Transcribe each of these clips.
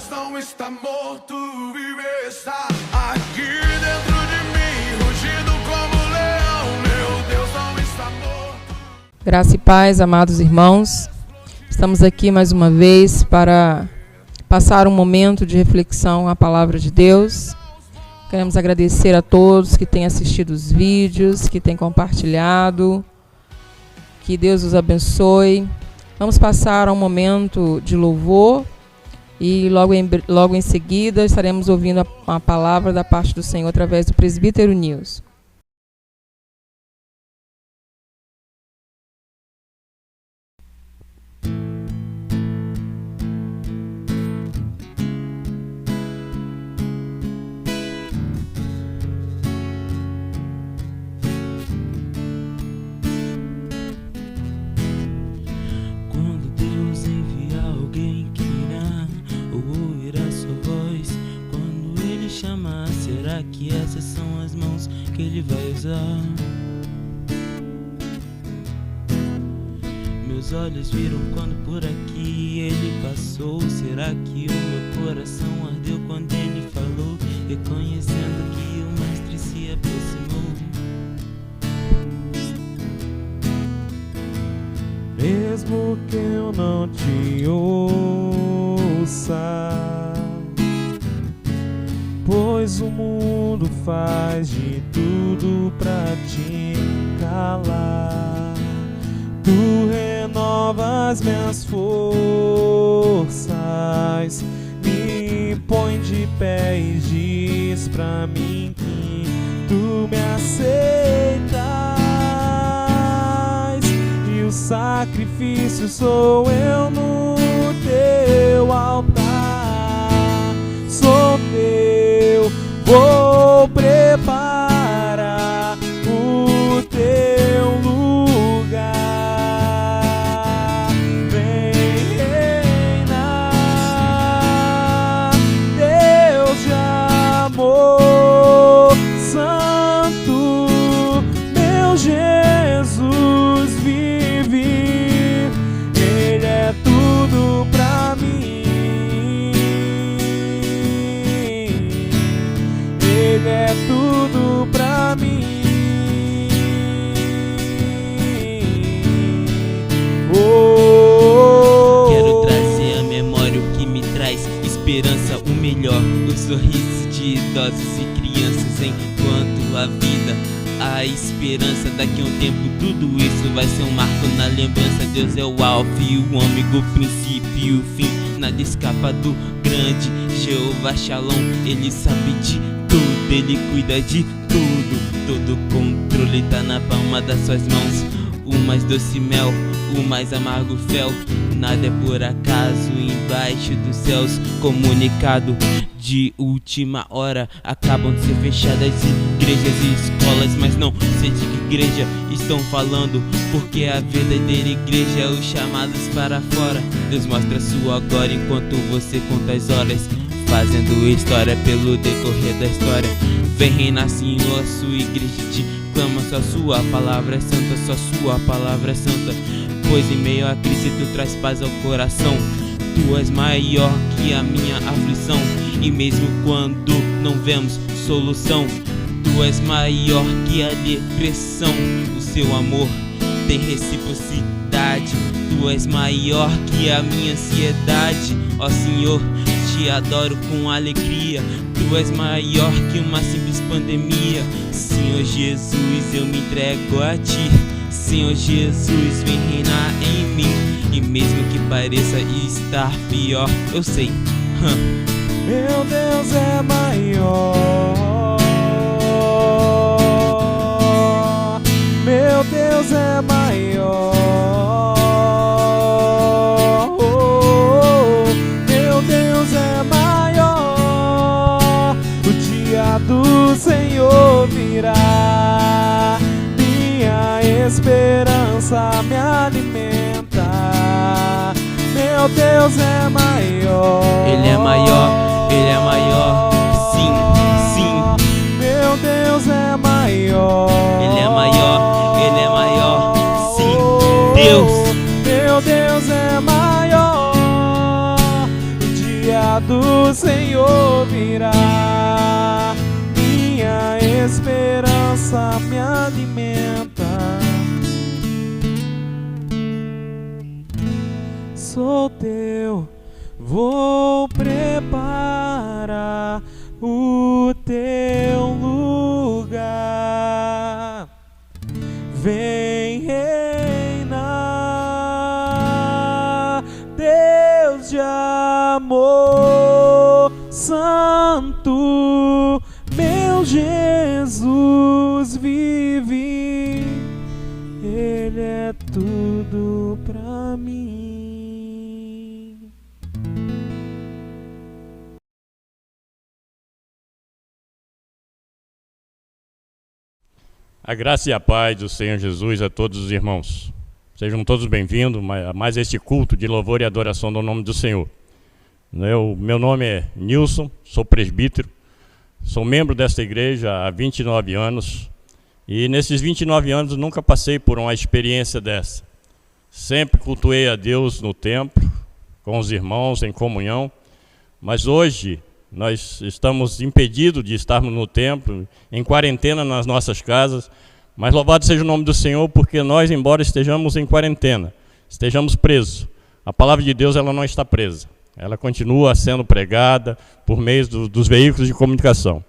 Deus não está morto, vive está aqui dentro de mim, rugindo como leão. Meu Deus não está morto. Graça e paz, amados irmãos. Estamos aqui mais uma vez para passar um momento de reflexão à palavra de Deus. Queremos agradecer a todos que têm assistido os vídeos, que têm compartilhado. Que Deus os abençoe. Vamos passar a um momento de louvor e logo em seguida estaremos ouvindo a palavra da parte do Senhor através do presbítero Nilson. Será que essas são as mãos que ele vai usar? Meus olhos viram quando por aqui ele passou. Será que o meu coração ardeu quando ele falou, reconhecendo que o mestre se aproximou? Mesmo que eu não te ouça, pois o mundo faz de tudo pra te calar, tu renovas minhas forças, me põe de pé e diz pra mim que tu me aceitas, e o sacrifício sou eu no teu altar, sou teu. Vou preparar o teu lugar. Vem reinar, Deus de amor santo, meu Jesus vive. Ele é tudo pra mim. Ele é tudo pra mim. Oh, quero trazer à memória o que me traz esperança, o melhor, os sorrisos de idosos e crianças, enquanto a vida, a esperança. Daqui a um tempo tudo isso vai ser um marco na lembrança. Deus é o alfa e o ômega, o princípio e o fim. Nada escapa do grande Jeová Shalom. Ele sabe de tudo, ele cuida de tudo. Todo controle tá na palma das suas mãos. O mais doce mel, o mais amargo fel. Nada é por acaso embaixo dos céus. Comunicado de última hora, acabam de ser fechadas igrejas e escolas, mas não sei de que igreja estão falando, porque a verdadeira igreja é os chamados para fora. Deus mostra a sua glória enquanto você conta as horas, fazendo história pelo decorrer da história. Vem reinar, Senhor, a sua igreja te clama. Só sua palavra é santa, só sua palavra é santa. Pois em meio à crise tu traz paz ao coração. Tu és maior que a minha aflição, e mesmo quando não vemos solução, tu és maior que a depressão. O seu amor tem reciprocidade. Tu és maior que a minha ansiedade. Ó Senhor, te adoro com alegria. Tu és maior que uma simples pandemia. Senhor Jesus, eu me entrego a ti. Senhor Jesus, vem reinar em mim. E mesmo que pareça estar pior, eu sei, meu Deus é maior. Meu Deus é maior. Meu Deus é maior. O dia do Senhor virá. Minha esperança me alimenta. Meu Deus é maior. Ele é maior, ele é maior. Sim, sim. Meu Deus é maior. Ele é maior, ele é maior. Sim. do Senhor virá. Minha esperança me alimenta. Sou teu, vou preparar o teu lugar. Vem reinar, Deus de amor santo, meu Jesus vive, Ele é tudo pra mim. A graça e a paz do Senhor Jesus a todos os irmãos. Sejam todos bem-vindos a mais este culto de louvor e adoração do nome do Senhor. Meu nome é Nilson, sou presbítero, sou membro desta igreja há 29 anos e nesses 29 anos nunca passei por uma experiência dessa. Sempre cultuei a Deus no templo, com os irmãos, em comunhão, mas hoje nós estamos impedidos de estarmos no templo, em quarentena nas nossas casas, mas louvado seja o nome do Senhor, porque nós, embora estejamos em quarentena, estejamos presos, a palavra de Deus ela não está presa, ela continua sendo pregada por meio dos veículos de comunicação.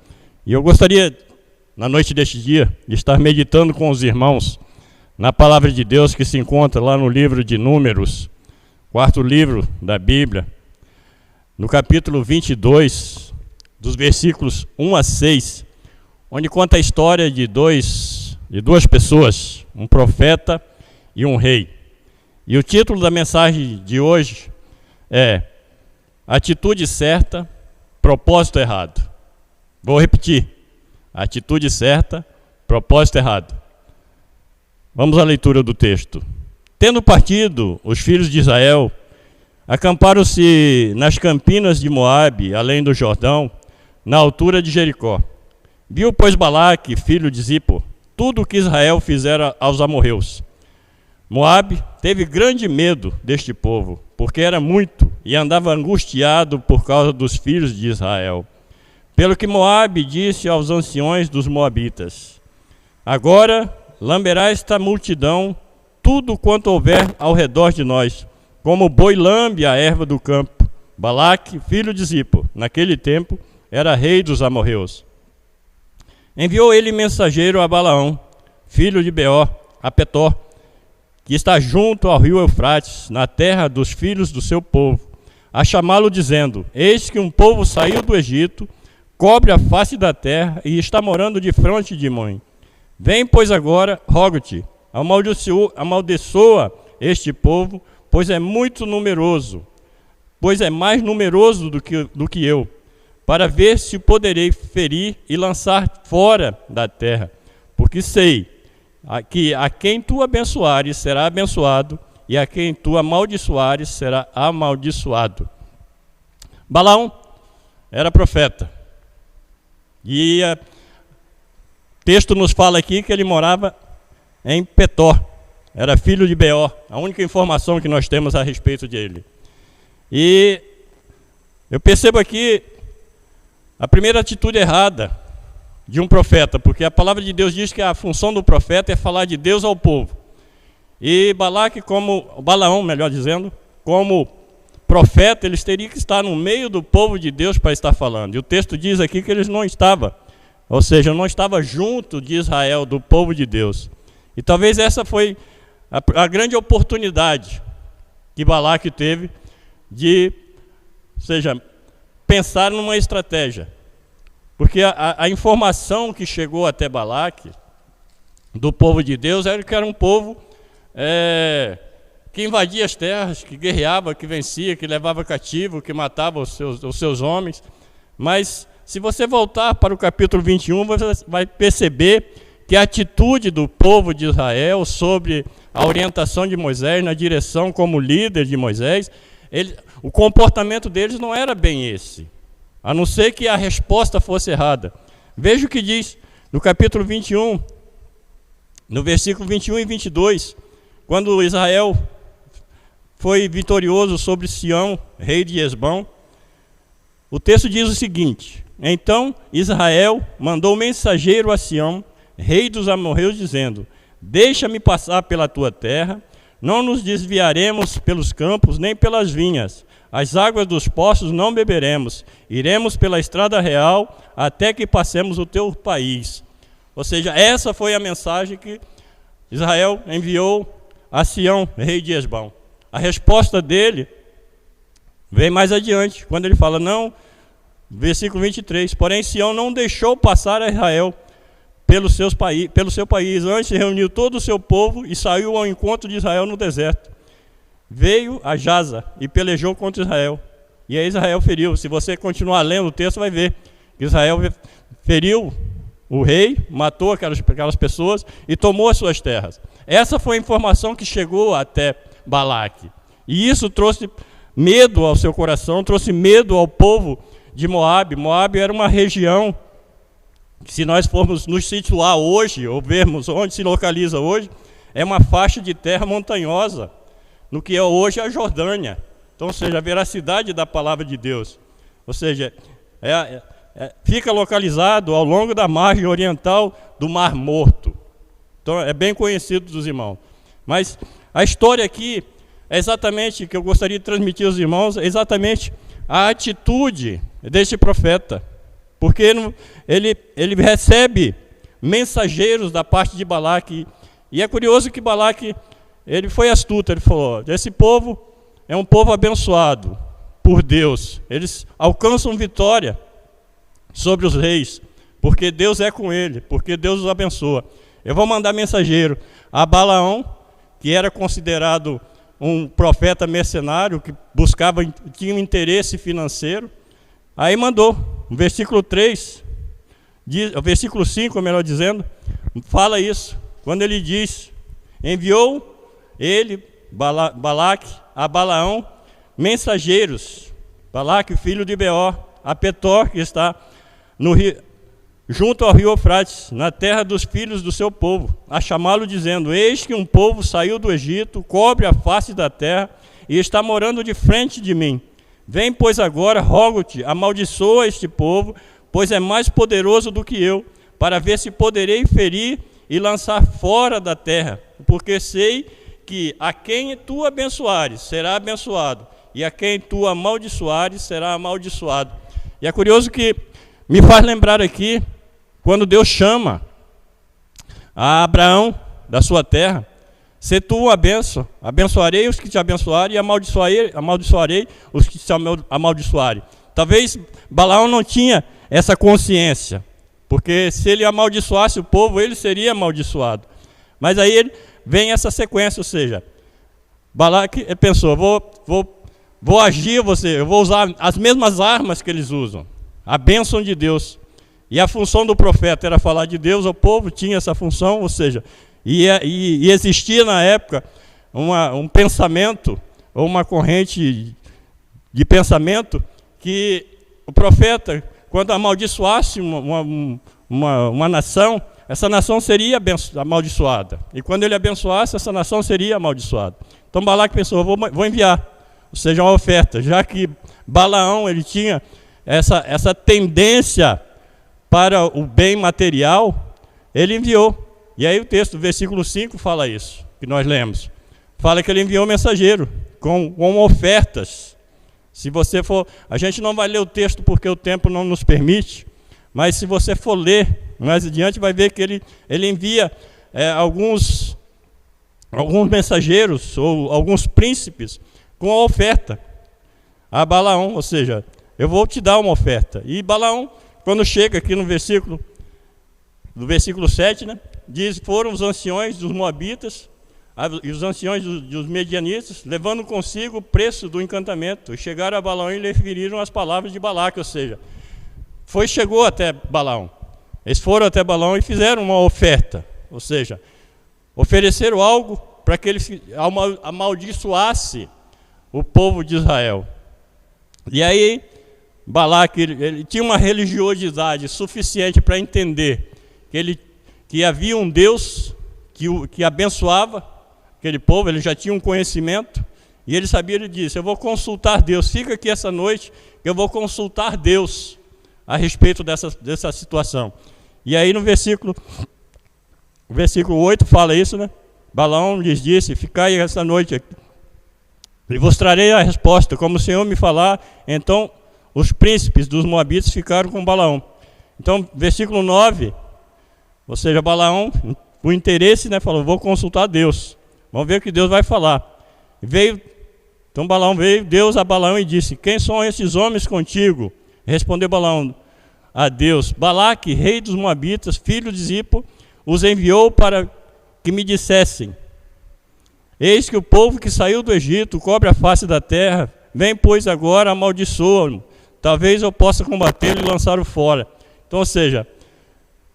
E eu gostaria, na noite deste dia, de estar meditando com os irmãos na palavra de Deus que se encontra lá no livro de Números, 4º livro da Bíblia, no capítulo 22, dos versículos 1 a 6, onde conta a história de duas pessoas, um profeta e um rei. E o título da mensagem de hoje é Atitude certa, propósito errado. Vou repetir. Atitude certa, propósito errado. Vamos à leitura do texto. Tendo partido os filhos de Israel, acamparam-se nas campinas de Moabe, além do Jordão, na altura de Jericó. Viu, pois, Balaque, filho de Zippor, tudo o que Israel fizera aos amorreus. Moabe teve grande medo deste povo, porque era muito, e andava angustiado por causa dos filhos de Israel. Pelo que Moabe disse aos anciões dos moabitas: agora lamberá esta multidão tudo quanto houver ao redor de nós, como o boi lambe a erva do campo. Balaque, filho de Zippor, naquele tempo, era rei dos amorreus. Enviou ele mensageiro a Balaão, filho de Beor, a Petor, que está junto ao rio Eufrates, na terra dos filhos do seu povo, a chamá-lo dizendo: eis que um povo saiu do Egito, cobre a face da terra e está morando de fronte de mim. Vem, pois, agora, rogo-te, amaldiçoa este povo, pois é muito numeroso, pois é mais numeroso do que eu, para ver se poderei ferir e lançar fora da terra, porque sei que a quem tu abençoares será abençoado, e a quem tu amaldiçoares será amaldiçoado. Balaão era profeta, e o texto nos fala aqui que ele morava em Petor, era filho de Beor, a única informação que nós temos a respeito dele. E eu percebo aqui a primeira atitude errada de um profeta, porque a palavra de Deus diz que a função do profeta é falar de Deus ao povo. E Balaão, melhor dizendo, como profeta, eles teriam que estar no meio do povo de Deus para estar falando. E o texto diz aqui que eles não estavam, ou seja, não estava junto de Israel, do povo de Deus. E talvez essa foi a grande oportunidade que Balaque teve de, ou seja, pensar numa estratégia. Porque a informação que chegou até Balaque, do povo de Deus, era que era um povo que invadia as terras, que guerreava, que vencia, que levava cativo, que matava os seus homens. Mas se você voltar para o capítulo 21, você vai perceber que a atitude do povo de Israel sobre a orientação de Moisés, na direção como líder de Moisés, o comportamento deles não era bem esse, a não ser que a resposta fosse errada. Veja o que diz no capítulo 21, no versículo 21 e 22, quando Israel foi vitorioso sobre Sião, rei de Hesbão, O texto diz o seguinte: então Israel mandou mensageiro a Sião, rei dos amorreus, dizendo: deixa-me passar pela tua terra, não nos desviaremos pelos campos nem pelas vinhas, as águas dos poços não beberemos, iremos pela estrada real até que passemos o teu país. Ou seja, essa foi a mensagem que Israel enviou a Sião, rei de Hesbão. A resposta dele vem mais adiante, quando ele fala, não, versículo 23, porém Sião não deixou passar a Israel pelo seu país, antes reuniu todo o seu povo e saiu ao encontro de Israel no deserto. Veio a Jaza e pelejou contra Israel. E aí Israel feriu. Se você continuar lendo o texto, vai ver que Israel feriu o rei, matou aquelas pessoas e tomou as suas terras. Essa foi a informação que chegou até Balaque. E isso trouxe medo ao seu coração, trouxe medo ao povo de Moabe. Moabe era uma região que, se nós formos nos situar hoje, ou vermos onde se localiza hoje, é uma faixa de terra montanhosa, no que é hoje a Jordânia. Então, ou seja, a veracidade da palavra de Deus. Ou seja, fica localizado ao longo da margem oriental do Mar Morto. Então, é bem conhecido dos irmãos. Mas a história aqui é exatamente, que eu gostaria de transmitir aos irmãos, é exatamente a atitude deste profeta. Porque ele recebe mensageiros da parte de Balaque. E é curioso que Balaque, ele foi astuto, ele falou, esse povo é um povo abençoado por Deus. Eles alcançam vitória sobre os reis, porque Deus é com ele, porque Deus os abençoa. Eu vou mandar mensageiro a Balaão, que era considerado um profeta mercenário, que tinha um interesse financeiro. Aí mandou, no versículo 3, o versículo 5, melhor dizendo, fala isso, quando ele diz, enviou ele, Balaque, a Balaão, mensageiros, Balaque, filho de Beor, a Petor, que está no rio, junto ao rio Eufrates, na terra dos filhos do seu povo, a chamá-lo dizendo, eis que um povo saiu do Egito, cobre a face da terra, e está morando de frente de mim. Vem, pois, agora, rogo-te, amaldiçoa este povo, pois é mais poderoso do que eu, para ver se poderei ferir e lançar fora da terra, porque sei que a quem tu abençoares será abençoado, e a quem tu amaldiçoares será amaldiçoado. E é curioso que me faz lembrar aqui, quando Deus chama a Abraão da sua terra, se tu uma bênção, abençoarei os que te abençoarem e amaldiçoarei os que te amaldiçoarem. Talvez Balaão não tinha essa consciência, porque se ele amaldiçoasse o povo, ele seria amaldiçoado. Mas aí vem essa sequência, ou seja, Balaque pensou, vou agir, eu vou usar as mesmas armas que eles usam, a bênção de Deus. E a função do profeta era falar de Deus ao povo, tinha essa função, ou seja, e existia na época um pensamento, ou uma corrente de pensamento, que o profeta, quando amaldiçoasse uma nação, essa nação seria amaldiçoada. E quando ele abençoasse, essa nação seria amaldiçoada. Então Balaque pensou, vou enviar, ou seja, uma oferta, já que Balaão ele tinha essa tendência para o bem material, ele enviou. E aí o texto, versículo 5, fala isso, que nós lemos. Fala que ele enviou um mensageiro com ofertas. Se você for, a gente não vai ler o texto porque o tempo não nos permite, mas se você for ler mais adiante, vai ver que ele envia alguns mensageiros ou alguns príncipes com a oferta a Balaão, ou seja, eu vou te dar uma oferta. E Balaão, quando chega aqui no versículo 7, né, diz, foram os anciões dos moabitas e os anciões dos medianitas, levando consigo o preço do encantamento, e chegaram a Balaão e lhe referiram as palavras de Balaque, ou seja, chegou até Balaão. Eles foram até Balaão e fizeram uma oferta, ou seja, ofereceram algo para que ele amaldiçoasse o povo de Israel. E aí, Balaque, ele tinha uma religiosidade suficiente para entender que havia um Deus que abençoava aquele povo, ele já tinha um conhecimento, E ele sabia, ele disse: eu vou consultar Deus, fica aqui essa noite, que eu vou consultar Deus a respeito dessa situação. E aí no versículo 8 fala isso, né? Balaão lhes disse: ficai essa noite aqui, e vos trarei a resposta, como o Senhor me falar. Então os príncipes dos Moabitas ficaram com Balaão. Então, versículo 9, ou seja, Balaão, o interesse, né, falou: vou consultar Deus, vamos ver o que Deus vai falar. Então Balaão veio, Deus a Balaão e disse: quem são esses homens contigo? Respondeu Balaão a Deus: Balaque, rei dos Moabitas, filho de Zipo, os enviou para que me dissessem: eis que o povo que saiu do Egito cobre a face da terra, vem pois agora, amaldiçoa-o, talvez eu possa combatê-lo e lançá-lo fora. Então, ou seja,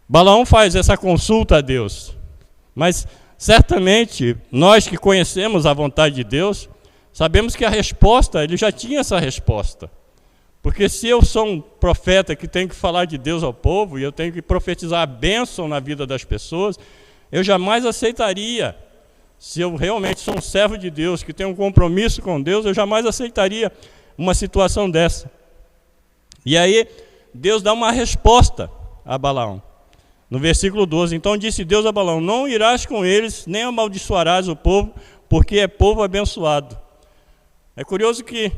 Balaão faz essa consulta a Deus, mas certamente nós que conhecemos a vontade de Deus, sabemos que a resposta, ele já tinha essa resposta. Porque se eu sou um profeta que tenho que falar de Deus ao povo, e eu tenho que profetizar a bênção na vida das pessoas, eu jamais aceitaria, se eu realmente sou um servo de Deus, que tem um compromisso com Deus, eu jamais aceitaria uma situação dessa. E aí, Deus dá uma resposta a Balaão. No versículo 12, então disse Deus a Balaão: não irás com eles, nem amaldiçoarás o povo, porque é povo abençoado. É curioso que,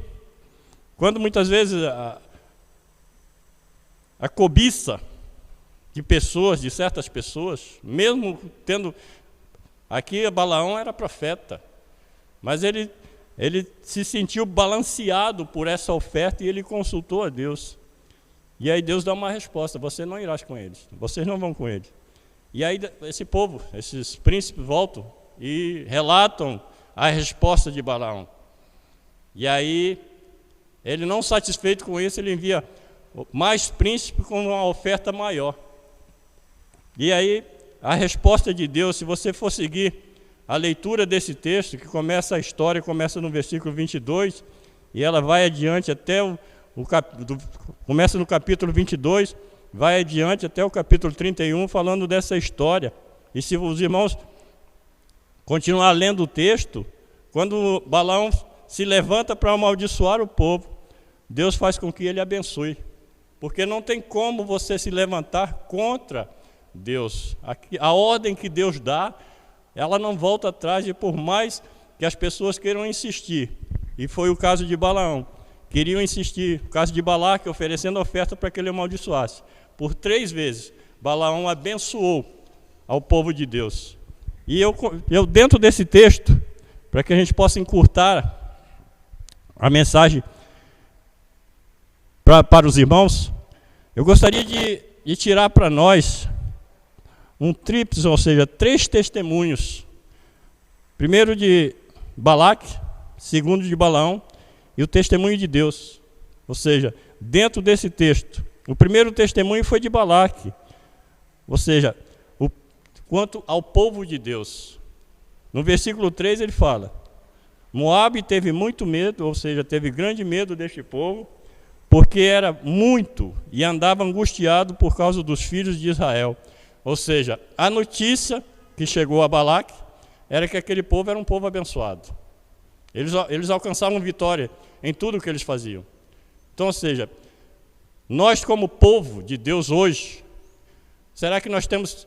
quando muitas vezes a cobiça de pessoas, de certas pessoas, mesmo tendo, aqui Balaão era profeta, mas ele se sentiu balanceado por essa oferta e ele consultou a Deus. E aí Deus dá uma resposta: você não irás com eles, vocês não vão com eles. E aí esse povo, esses príncipes voltam e relatam a resposta de Balaão. E aí, ele não satisfeito com isso, ele envia mais príncipes com uma oferta maior. E aí, a resposta de Deus, se você for seguir a leitura desse texto, que começa a história, começa no versículo 22, e ela vai adiante até começa no capítulo 22, vai adiante até o capítulo 31, falando dessa história. E se os irmãos continuar lendo o texto, quando Balaão se levanta para amaldiçoar o povo, Deus faz com que ele abençoe. Porque não tem como você se levantar contra Deus. A ordem que Deus dá, ela não volta atrás, e por mais que as pessoas queiram insistir, e foi o caso de Balaão, queriam insistir, o caso de Balaque, oferecendo oferta para que ele amaldiçoasse. Por 3 vezes, Balaão abençoou ao povo de Deus. E eu dentro desse texto, para que a gente possa encurtar a mensagem para os irmãos, eu gostaria de tirar para nós um tríplice, ou seja, 3 testemunhos. Primeiro de Balaque, segundo de Balaão, e o testemunho de Deus. Ou seja, dentro desse texto, o primeiro testemunho foi de Balaque, ou seja, quanto ao povo de Deus. No versículo 3 ele fala: Moabe teve muito medo, ou seja, teve grande medo deste povo, porque era muito e andava angustiado por causa dos filhos de Israel. Ou seja, a notícia que chegou a Balaque era que aquele povo era um povo abençoado. Eles alcançavam vitória em tudo o que eles faziam. Então, ou seja, nós como povo de Deus hoje, será que nós temos,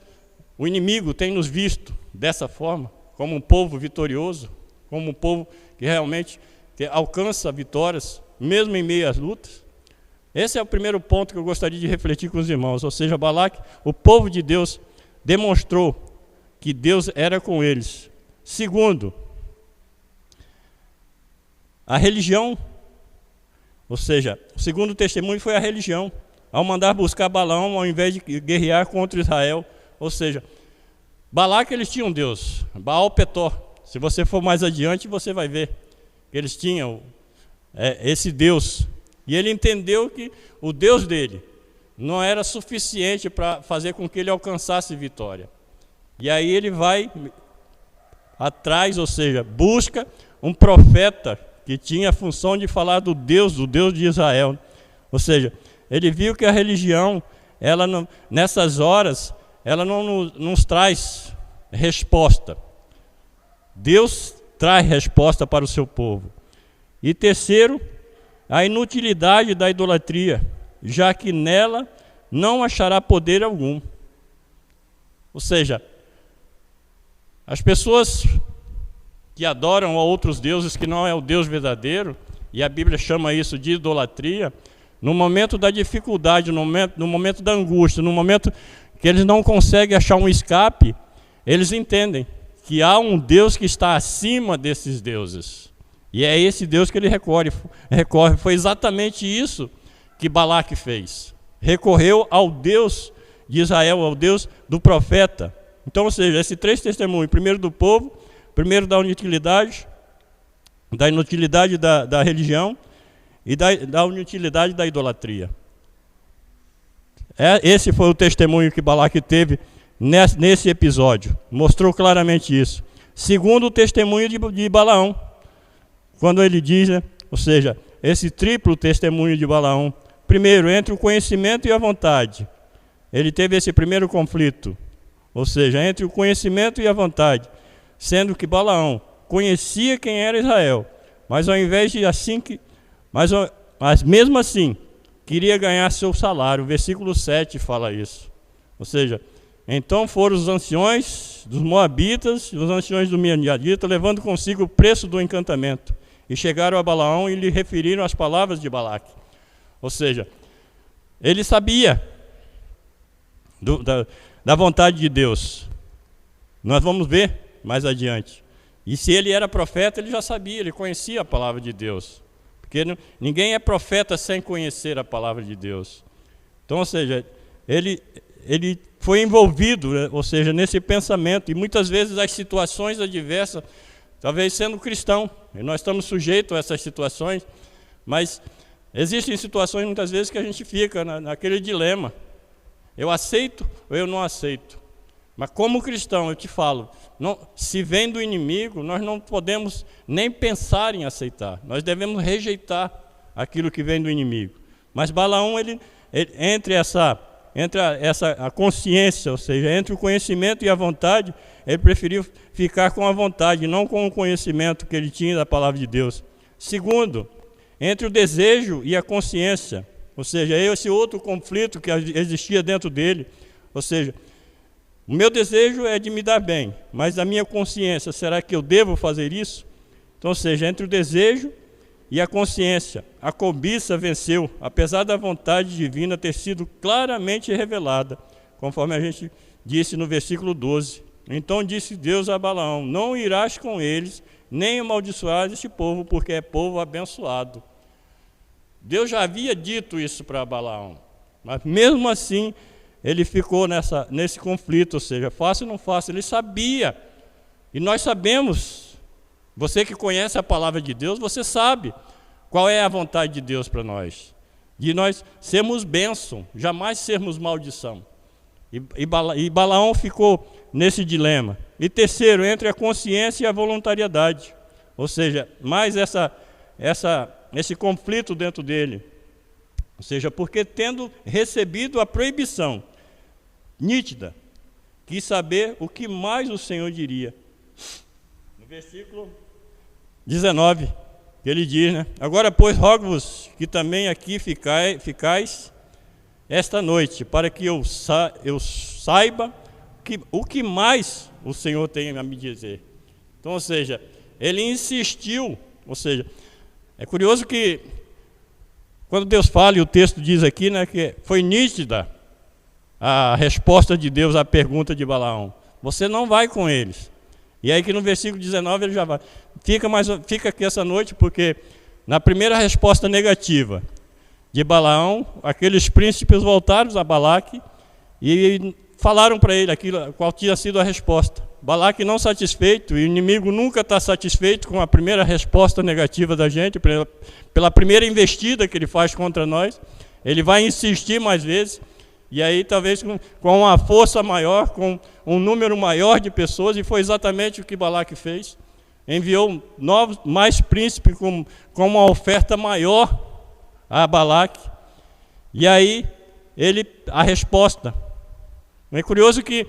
o inimigo tem nos visto dessa forma, como um povo vitorioso, como um povo que realmente alcança vitórias, mesmo em meio às lutas? Esse é o primeiro ponto que eu gostaria de refletir com os irmãos. Ou seja, Balaque, o povo de Deus, demonstrou que Deus era com eles. Segundo, a religião, ou seja, o segundo testemunho foi a religião, ao mandar buscar Balaão ao invés de guerrear contra Israel. Ou seja, Balaque, eles tinham Deus, Baal Petor. Se você for mais adiante, você vai ver que eles tinham esse Deus. E ele entendeu que o Deus dele não era suficiente para fazer com que ele alcançasse vitória. E aí ele vai atrás, ou seja, busca um profeta que tinha a função de falar do Deus de Israel. Ou seja, ele viu que a religião, ela não, nessas horas, ela não nos traz resposta. Deus traz resposta para o seu povo. E terceiro, a inutilidade da idolatria, já que nela não achará poder algum. Ou seja, as pessoas que adoram a outros deuses que não é o Deus verdadeiro, e a Bíblia chama isso de idolatria, no momento da dificuldade, no momento da angústia, no momento que eles não conseguem achar um escape, eles entendem que há um Deus que está acima desses deuses. E é esse Deus que ele recorre. Foi exatamente isso que Balaque fez. Recorreu ao Deus de Israel, ao Deus do profeta. Então, ou seja, esses três testemunhos, primeiro do povo, primeiro da inutilidade da religião e da inutilidade da idolatria. Esse foi o testemunho que Balaque teve nesse episódio. Mostrou claramente isso. Segundo o testemunho de Balaão, quando ele diz, né, ou seja, esse triplo testemunho de Balaão. Primeiro, entre o conhecimento e a vontade. Ele teve esse primeiro conflito. Ou seja, entre o conhecimento e a vontade. Sendo que Balaão conhecia quem era Israel. Mas ao invés de mas mesmo assim, queria ganhar seu salário. O versículo 7 fala isso. Ou seja, então foram os anciões dos Moabitas e os anciões do Midianita, levando consigo o preço do encantamento. E chegaram a Balaão e lhe referiram as palavras de Balaque. Ou seja, ele sabia da vontade de Deus. Nós vamos ver mais adiante. E se ele era profeta, ele já sabia, ele conhecia a palavra de Deus. Porque ninguém é profeta sem conhecer a palavra de Deus. Então, ou seja, ele foi envolvido, ou seja, nesse pensamento. E muitas vezes as situações adversas, talvez sendo cristão, e nós estamos sujeitos a essas situações, mas existem situações muitas vezes que a gente fica naquele dilema. Eu aceito ou eu não aceito? Mas como cristão, eu te falo, se vem do inimigo, nós não podemos nem pensar em aceitar. Nós devemos rejeitar aquilo que vem do inimigo. Mas Balaão, entre a consciência, ou seja, entre o conhecimento e a vontade, ele preferiu ficar com a vontade, não com o conhecimento que ele tinha da palavra de Deus. Segundo, entre o desejo e a consciência, ou seja, esse outro conflito que existia dentro dele, ou seja, o meu desejo é de me dar bem, mas a minha consciência, será que eu devo fazer isso? Então, ou seja, entre o desejo e a consciência, a cobiça venceu, apesar da vontade divina ter sido claramente revelada, conforme a gente disse no versículo 12. Então disse Deus a Balaão: não irás com eles, nem amaldiçoar este povo, porque é povo abençoado. Deus já havia dito isso para Balaão, mas mesmo assim ele ficou nesse conflito, ou seja, faço ou não faço. Ele sabia, e nós sabemos, você que conhece a palavra de Deus, você sabe qual é a vontade de Deus para nós. De nós sermos bênção, jamais sermos maldição. E Balaão ficou nesse dilema. E terceiro, entre a consciência e a voluntariedade. Ou seja, mais esse conflito dentro dele. Ou seja, porque tendo recebido a proibição nítida, quis saber o que mais o Senhor diria. No versículo 19, ele diz, né? Agora, pois, rogo-vos que também aqui ficais esta noite, para que eu saiba o que mais o Senhor tem a me dizer. Então, ou seja, ele insistiu, ou seja, é curioso que quando Deus fala, e o texto diz aqui, né, que foi nítida a resposta de Deus à pergunta de Balaão: você não vai com eles. E aí que no versículo 19 ele já vai. Fica aqui essa noite, porque na primeira resposta negativa de Balaão, aqueles príncipes voltaram a Balaque e falaram para ele aquilo, qual tinha sido a resposta. Balaque não satisfeito, e o inimigo nunca está satisfeito com a primeira resposta negativa da gente, pela primeira investida que ele faz contra nós, ele vai insistir mais vezes, e aí talvez com uma força maior, com um número maior de pessoas, e foi exatamente o que Balaque fez. Enviou mais príncipes com uma oferta maior a Balaque, e aí a resposta. É curioso que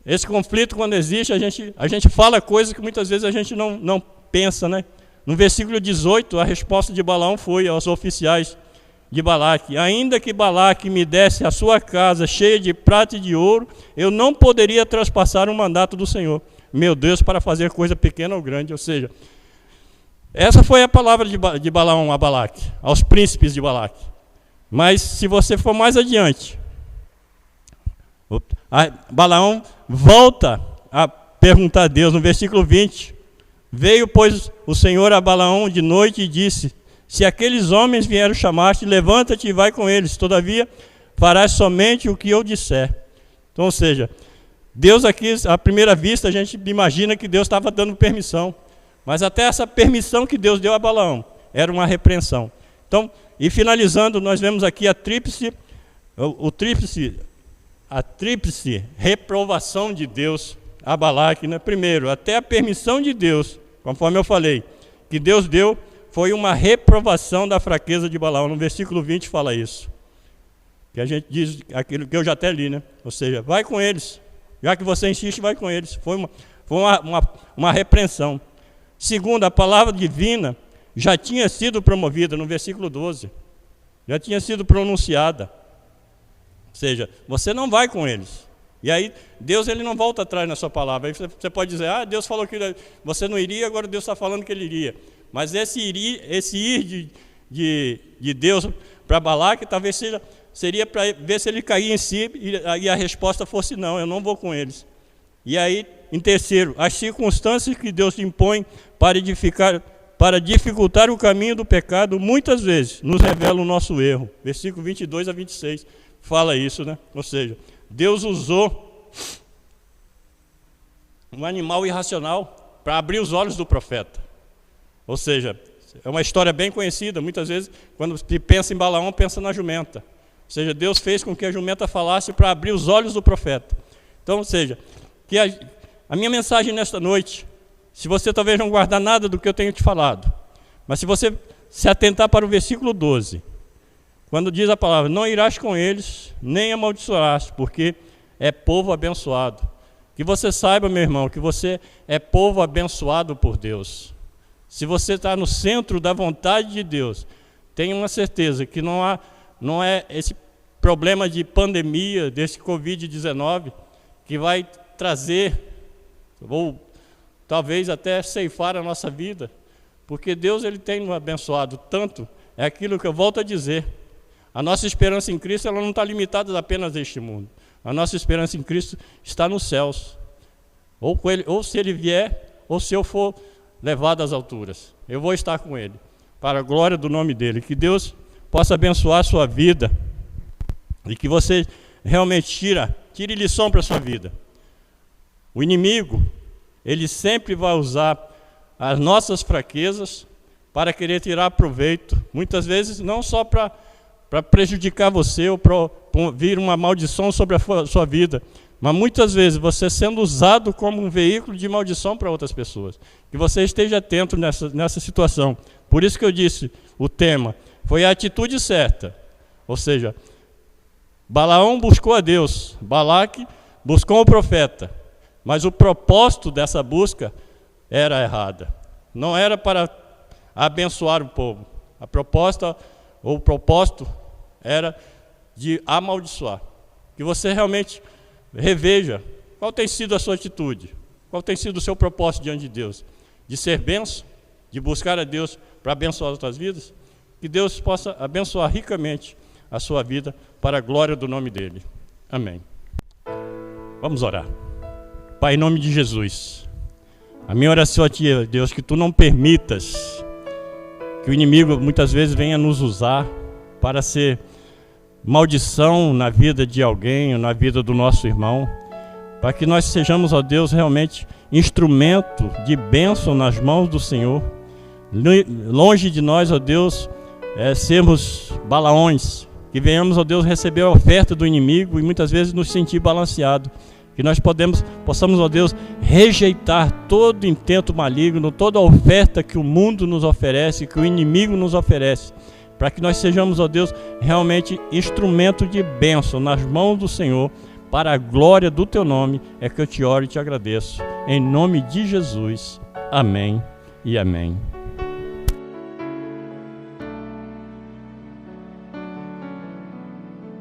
esse conflito, quando existe, a gente fala coisas que muitas vezes a gente não pensa, né? No versículo 18, a resposta de Balaão foi aos oficiais de Balaque: ainda que Balaque me desse a sua casa cheia de prata e de ouro, eu não poderia traspassar o mandato do Senhor, meu Deus, para fazer coisa pequena ou grande. Ou seja, essa foi a palavra de Balaão a Balaque, aos príncipes de Balaque. Mas se você for mais adiante, Balaão volta a perguntar a Deus no versículo 20: veio, pois, o Senhor a Balaão de noite e disse: se aqueles homens vieram chamar-te, levanta-te e vai com eles, todavia farás somente o que eu disser. Então, ou seja, Deus aqui, à primeira vista, a gente imagina que Deus estava dando permissão, mas até essa permissão que Deus deu a Balaão era uma repreensão. Então, e finalizando, nós vemos aqui a tríplice reprovação de Deus a Balaque, né? Primeiro, até a permissão de Deus, conforme eu falei, que Deus deu, foi uma reprovação da fraqueza de Balaão. No versículo 20 fala isso. Que a gente diz aquilo que eu já até li, né? Ou seja, vai com eles. Já que você insiste, vai com eles. Foi uma repreensão. Segundo, a palavra divina já tinha sido promovida no versículo 12. Já tinha sido pronunciada. Ou seja, você não vai com eles. E aí, Deus ele não volta atrás na sua palavra. Aí você pode dizer: Deus falou que você não iria, agora Deus está falando que ele iria. Mas esse ir de Deus para Balaque talvez seria para ver se ele caía em si, e a resposta fosse: não, eu não vou com eles. E aí, em terceiro, as circunstâncias que Deus impõe para dificultar o caminho do pecado, muitas vezes nos revelam o nosso erro. Versículo 22 a 26 fala isso, né? Ou seja, Deus usou um animal irracional para abrir os olhos do profeta. Ou seja, é uma história bem conhecida. Muitas vezes, quando se pensa em Balaão, pensa na jumenta. Ou seja, Deus fez com que a jumenta falasse para abrir os olhos do profeta. Então, ou seja, que a minha mensagem nesta noite, se você talvez não guardar nada do que eu tenho te falado, mas se você se atentar para o versículo 12, quando diz a palavra: não irás com eles, nem amaldiçoarás, porque é povo abençoado. Que você saiba, meu irmão, que você é povo abençoado por Deus. Se você está no centro da vontade de Deus, tenha uma certeza que não é esse problema de pandemia, desse Covid-19, que vai trazer, ou talvez até ceifar a nossa vida, porque Deus ele tem nos abençoado tanto. É aquilo que eu volto a dizer: a nossa esperança em Cristo ela não está limitada apenas a este mundo. A nossa esperança em Cristo está nos céus, ou se Ele vier, ou se eu for levado às alturas, eu vou estar com Ele, para a glória do nome dEle. Que Deus possa abençoar a sua vida, e que você realmente tire lição para a sua vida. O inimigo, ele sempre vai usar as nossas fraquezas para querer tirar proveito, muitas vezes não só para prejudicar você ou para vir uma maldição sobre a sua vida, mas muitas vezes você sendo usado como um veículo de maldição para outras pessoas. Que você esteja atento nessa situação. Por isso que eu disse, o tema foi a atitude certa. Ou seja, Balaão buscou a Deus, Balaque buscou o profeta, mas o propósito dessa busca era errada. Não era para abençoar o povo. A proposta, ou o propósito, era de amaldiçoar. Que você realmente reveja qual tem sido a sua atitude, qual tem sido o seu propósito diante de Deus. De ser bênção, de buscar a Deus para abençoar as outras vidas. Que Deus possa abençoar ricamente a sua vida para a glória do nome dEle. Amém. Vamos orar. Pai, em nome de Jesus, a minha oração a Ti, Deus, que Tu não permitas que o inimigo muitas vezes venha nos usar para ser maldição na vida de alguém, na vida do nosso irmão, para que nós sejamos, ó Deus, realmente instrumento de bênção nas mãos do Senhor. Longe de nós, ó Deus, sermos Balaões, que venhamos, ó Deus, receber a oferta do inimigo e muitas vezes nos sentir balanceado. Que nós possamos, ó Deus, rejeitar todo intento maligno, toda a oferta que o mundo nos oferece, que o inimigo nos oferece, para que nós sejamos, ó Deus, realmente instrumento de bênção nas mãos do Senhor, para a glória do Teu nome, é que eu te oro e te agradeço. Em nome de Jesus. Amém e amém.